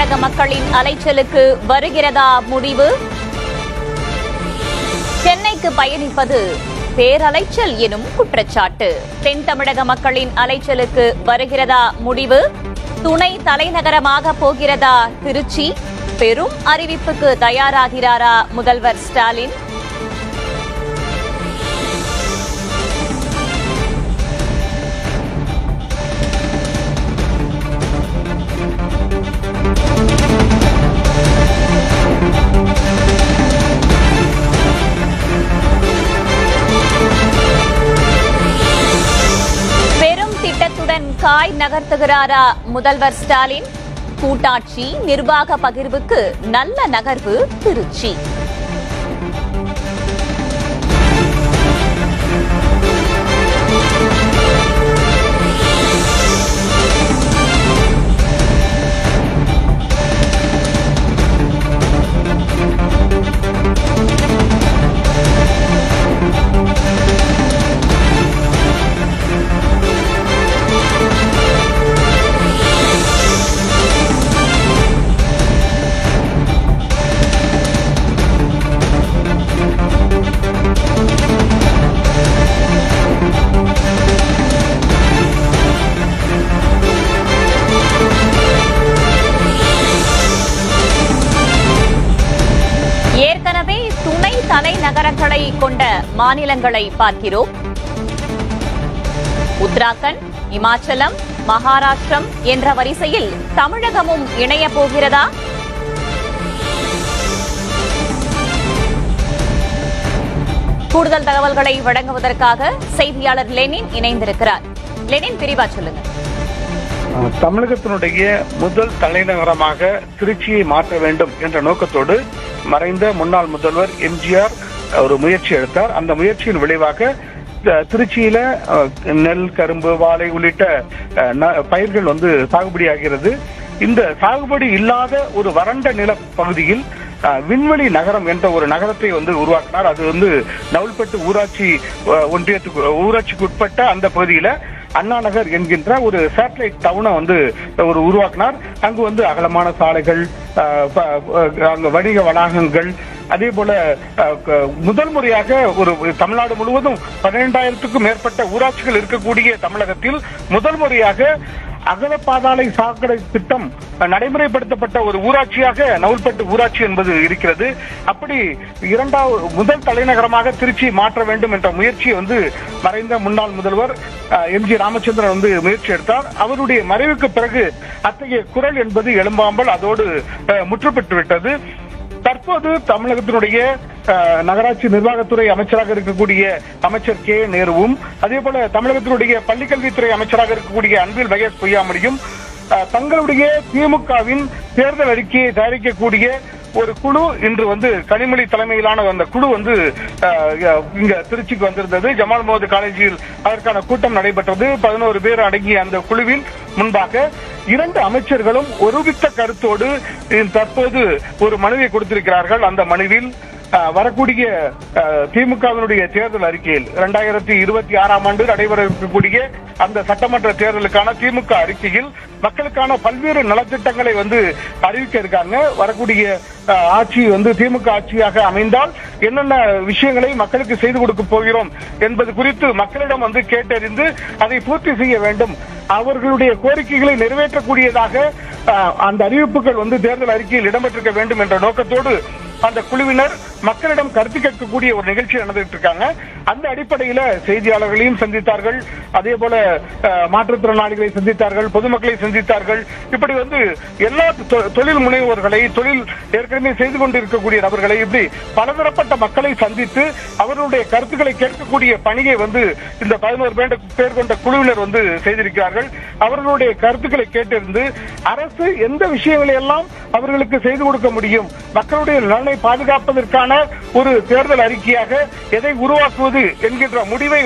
தமிழக மக்களின் அலைச்சலுக்கு வருகிறதா முடிவு? சென்னைக்கு பயணிப்பது பேரலைச்சல் எனும் குற்றச்சாட்டு. தென் தமிழக மக்களின் அலைச்சலுக்கு வருகிறதா முடிவு? துணை தலைநகரமாக போகிறதா திருச்சி? பெரும் அறிவிப்புக்கு தயாராகிறாரா முதல்வர் ஸ்டாலின்? காய் நகர்த்துகிறாரா முதல்வர் ஸ்டாலின்? கூட்டாட்சி நிர்வாக பகிர்வுக்கு நல்ல நகர்வு திருச்சி. ஏற்கனவே துணை தலைநகரங்களை கொண்ட மாநிலங்களை பார்க்கிறோம். உத்தராகண்ட், இமாச்சலம், மகாராஷ்டிரம் என்ற வரிசையில் தமிழகமும் இணைய போகிறதா? கூடுதல் தகவல்களை வழங்குவதற்காக செய்தியாளர் லெனின் இணைந்திருக்கிறார். லெனின், விரிவா சொல்லுங்க. தமிழகத்தினுடைய முதல் தலைநகரமாக திருச்சியை மாற்ற வேண்டும் என்ற நோக்கத்தோடு மறைந்த முன்னாள் முதல்வர் எம்ஜிஆர் ஒரு முயற்சி எடுத்தார். அந்த முயற்சியின் விளைவாக திருச்சியில நெல், கரும்பு, வாழை உள்ளிட்ட பயிர்கள் சாகுபடி ஆகிறது. இந்த சாகுபடி இல்லாத ஒரு வறண்ட நில பகுதியில் விண்வெளி நகரம் என்ற ஒரு நகரத்தை உருவாக்கினார். அது நவல்பட்டு ஊராட்சிக்கு உட்பட்ட அந்த பகுதியில அண்ணா நகர் என்கின்ற ஒரு சேட்டலைட் டவுனை உருவாக்கினார். அங்கு அகலமான சாலைகள், அங்கு வணிக வளாகங்கள், அதே போல முதல் முறையாக ஒரு தமிழ்நாடு முழுவதும் 12,000க்கும் மேற்பட்ட ஊராட்சிகள் இருக்கக்கூடிய தமிழகத்தில் முதல் முறையாக அகல பாதாளை சாக்கடை திட்டம் நடைமுறைப்படுத்தப்பட்ட ஒரு ஊராட்சியாக நவல்பட்டு ஊராட்சி என்பது இருக்கிறது. அப்படி முதல் தலைநகரமாக திருச்சி மாற்ற வேண்டும் என்ற முயற்சியை மறைந்த முன்னாள் முதல்வர் எம்.ஜி. ராமச்சந்திரன் முயற்சி எடுத்தார். அவருடைய மறைவுக்கு பிறகு அத்தகைய குரல் என்பது எழும்பாமல் அதோடு முற்றுப்பெற்று விட்டது. தற்போது தமிழகத்தினுடைய நகராட்சி நிர்வாகத்துறை அமைச்சராக இருக்கக்கூடிய அமைச்சர் கே. நேருவும், அதே போல தமிழகத்தினுடைய பள்ளிக்கல்வித்துறை அமைச்சராக இருக்கக்கூடிய அன்பில் மகேஷ் பொய்யாமொழியும் தங்களுடைய திமுகவின் தேர்தல் அறிக்கையை தயாரிக்கக்கூடிய ஒரு குழு இன்று கனிமொழி தலைமையிலான அந்த குழு இங்க திருச்சிக்கு வந்திருந்தது. ஜமால் முகமது காலேஜில் அதற்கான கூட்டம் நடைபெற்றது. 11 பேர் அடங்கிய அந்த குழுவின் முன்பாக 2 அமைச்சர்களும் ஒருமித்த கருத்தோடு தற்போது ஒரு மனுவை கொடுத்திருக்கிறார்கள். அந்த மனுவில் வரக்கூடிய திமுகவினுடைய தேர்தல் அறிக்கையில் 2026ஆம் ஆண்டு நடைபெற இருக்கக்கூடிய அந்த சட்டமன்ற தேர்தலுக்கான திமுக அறிக்கையில் மக்களுக்கான பல்வேறு நலத்திட்டங்களை அறிவிக்க இருக்காங்க. வரக்கூடிய ஆட்சி திமுக ஆட்சியாக அமைந்தால் என்னென்ன விஷயங்களை மக்களுக்கு செய்து கொடுக்க போகிறோம் என்பது குறித்து மக்களிடம் கேட்டறிந்து அதை பூர்த்தி செய்ய வேண்டும். அவர்களுடைய கோரிக்கைகளை நிறைவேற்றக்கூடியதாக அந்த அறிவிப்புகள் தேர்தல் அறிக்கையில் இடம்பெற்றிருக்க வேண்டும் என்ற நோக்கத்தோடு அந்த குழுவினர் மக்களிடம் கருத்து கேட்கக்கூடிய ஒரு நிகழ்ச்சி நடந்துட்டு இருக்காங்க. அந்த அடிப்படையில செய்தியாளர்களையும் சந்தித்தார்கள், அதே போல மாற்றுத்திறனாளிகளை சந்தித்தார்கள், பொதுமக்களை சந்தித்தார்கள். இப்படி எல்லா தொழில் முனைவோர்களை, தொழில் ஏற்கனவே செய்து கொண்டிருக்கக்கூடிய நபர்களை, இப்படி பலதரப்பட்ட மக்களை சந்தித்து அவர்களுடைய கருத்துக்களை கேட்கக்கூடிய பணியை இந்த 11 பேர் கொண்ட குழுவினர் செய்திருக்கிறார்கள். அவர்களுடைய கருத்துக்களை கேட்டிருந்து அரசு எந்த விஷயங்களை எல்லாம் அவர்களுக்கு செய்து கொடுக்க முடியும், மக்களுடைய நலனை பாதுகாப்பதற்கான ஒரு தேர்தல் அறிக்கையாக எதை உருவாக்குவது என்கின்ற முடிவை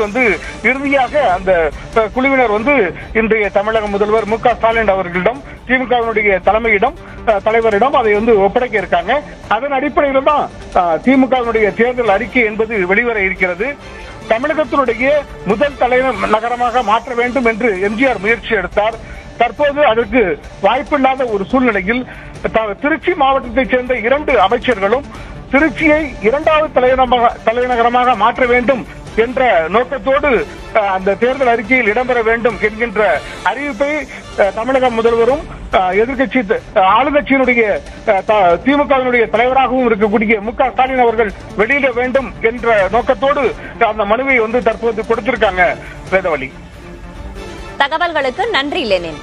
இறுதியாக அந்த குழுவினர் இன்றைய தமிழக முதல்வர் மு.க. ஸ்டாலின் அவர்களிடம், திமுகவினுடைய தலைவரிடம் அதை ஒப்படைக்க இருக்காங்க. அதன் அடிப்படையில் தான் திமுகவினுடைய தேர்தல் அறிக்கை என்பது வெளிவர இருக்கிறது. தமிழகத்தினுடைய முதல் தலைநகரமாக மாற்ற வேண்டும் என்று எம்ஜிஆர் முயற்சி எடுத்தார். தற்போது அதற்கு வாய்ப்பில்லாத ஒரு சூழ்நிலையில் திருச்சி மாவட்டத்தைச் சேர்ந்த 2 அமைச்சர்களும் திருச்சியை 2வது தலைநகரமாக மாற்ற வேண்டும் என்ற நோக்கத்தோடு அந்த தேர்தல் அறிக்கையில் இடம்பெற வேண்டும் என்கின்ற அறிவிப்பை தமிழக முதல்வரும் எதிர்கட்சி ஆளுங்கட்சியினுடைய திமுகவினுடைய தலைவராகவும் இருக்கக்கூடிய மு.க. ஸ்டாலின் அவர்கள் வெளியிட வேண்டும் என்ற நோக்கத்தோடு அந்த மனுவை தற்போது கொடுத்திருக்காங்க. வேதவழி, தகவல்களுக்கு நன்றி லெனின்.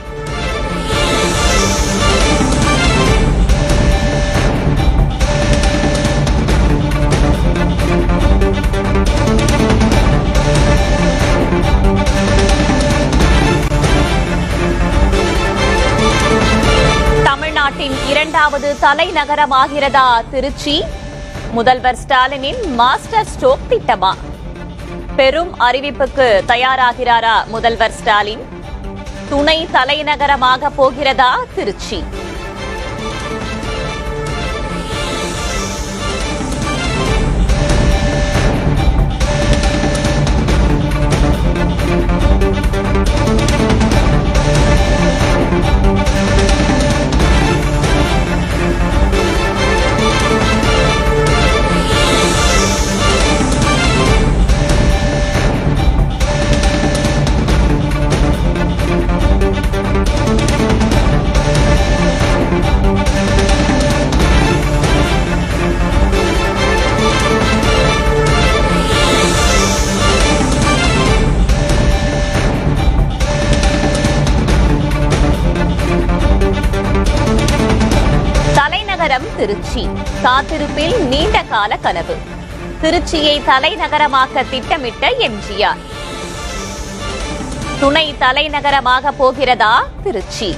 தமிழ்நாட்டின் 2வது தலைநகரமாகிறதா திருச்சி? முதல்வர் ஸ்டாலினின் மாஸ்டர் ஸ்ட்ரோக் திட்டமா? பெரும் அறிவிப்புக்கு தயாராகிறாரா முதல்வர் ஸ்டாலின்? துணை தலைநகரமாக போகிறதா திருச்சி? தலைநகரம் திருச்சி காத்திருப்பில் நீண்ட கால கனவு. திருச்சியை தலைநகரமாக்க திட்டமிட்ட எம்ஜிஆர். துணை தலைநகரமாக போகிறதா திருச்சி?